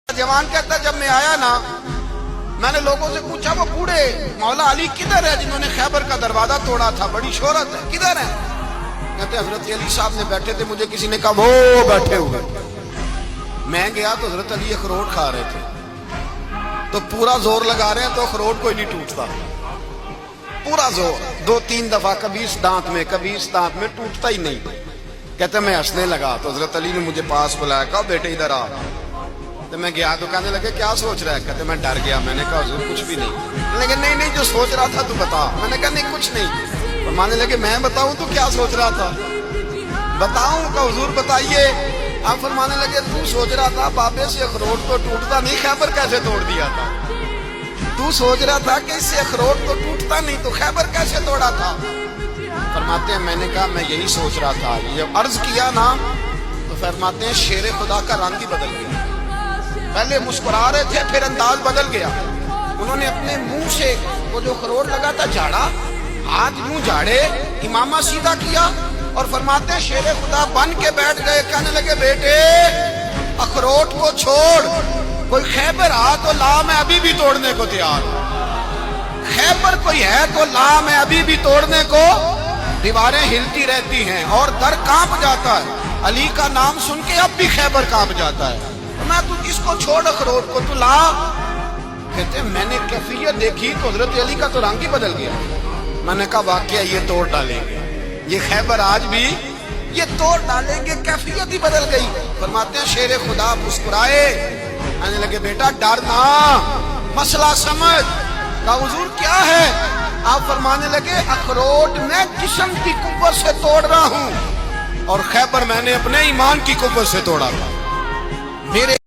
जवान कहता जब मैं आया ना, मैंने लोगों से पूछा वो बूढ़े मौला अली किधर है जिन्होंने खैबर का दरवाजा तोड़ा था, बड़ी शोहरत है, किधर है? कहते हजरत अली साहब ने बैठे थे, मुझे किसी ने कहा वो बैठे हुए। मैं गया तो हजरत अली अखरोट खा रहे थे, तो पूरा जोर लगा रहे हैं तो अखरोट कोई नहीं टूटता, पूरा जोर 2-3 दफा, कभी इस दांत में कभी इस दांत में, टूटता ही नहीं। कहते मैं हंसने लगा तो हजरत अली ने मुझे पास बुलाया, कहा बेटे इधर आ। तो मैं गया तो कहने लगे क्या सोच रहा है? कहते मैं डर गया। मैंने कहा हुजूर कुछ भी नहीं। लेकिन नहीं जो सोच रहा था तू बता। मैंने कहा नहीं कुछ नहीं। फरमाने लगे मैं बताऊं तू क्या सोच रहा था? बताऊं? का हुजूर बताइए। आप फरमाने लगे तू सोच रहा था बाबे से अखरोट तो टूटता नहीं, खैबर कैसे तोड़ दिया था? तू सोच रहा था कि इससे अखरोट तो टूटता नहीं, तो खैबर कैसे तोड़ा था? फरमाते हैं मैंने कहा मैं यही सोच रहा था। ये अर्ज किया ना तो फरमाते हैं शेर खुदा का रंग ही बदल गया। पहले मुस्कुरा रहे थे, फिर अंदाज बदल गया। उन्होंने अपने मुंह से वो जो अखरोट लगा था झाड़ा, हाथ मुंह झाड़े, इमामा सीधा किया और फरमाते हैं शेर खुदा बन के बैठ गए। कहने लगे बेटे अखरोट को छोड़, कोई खैबर आ तो ला, मैं अभी भी तोड़ने को तैयार हूं। खैबर कोई है तो ला, मैं अभी भी तोड़ने को। दीवारें हिलती रहती हैं और दर कांप जाता है। अली का नाम सुन के अब भी खैबर कांप जाता है। मैं तू इसको छोड़ अखरोट को, तू ला। कहते मैंने कैफियत देखी तो हजरत अली का तो रंग ही बदल गया। मैंने कहा वाकया ये तोड़ डालेंगे, ये खैबर आज भी ये तोड़ डालेंगे, कैफियत ही बदल गई। फरमाते हैं शेर खुदा मुस्कुराए, कहने लगे बेटा डर ना, मसला समझ। कहा हुजूर क्या है? आप फरमाने लगे अखरोट मैं जिस्म की कुव्वत से तोड़ रहा हूं और खैबर मैंने अपने ईमान की कुव्वत से तोड़ा था। मेरे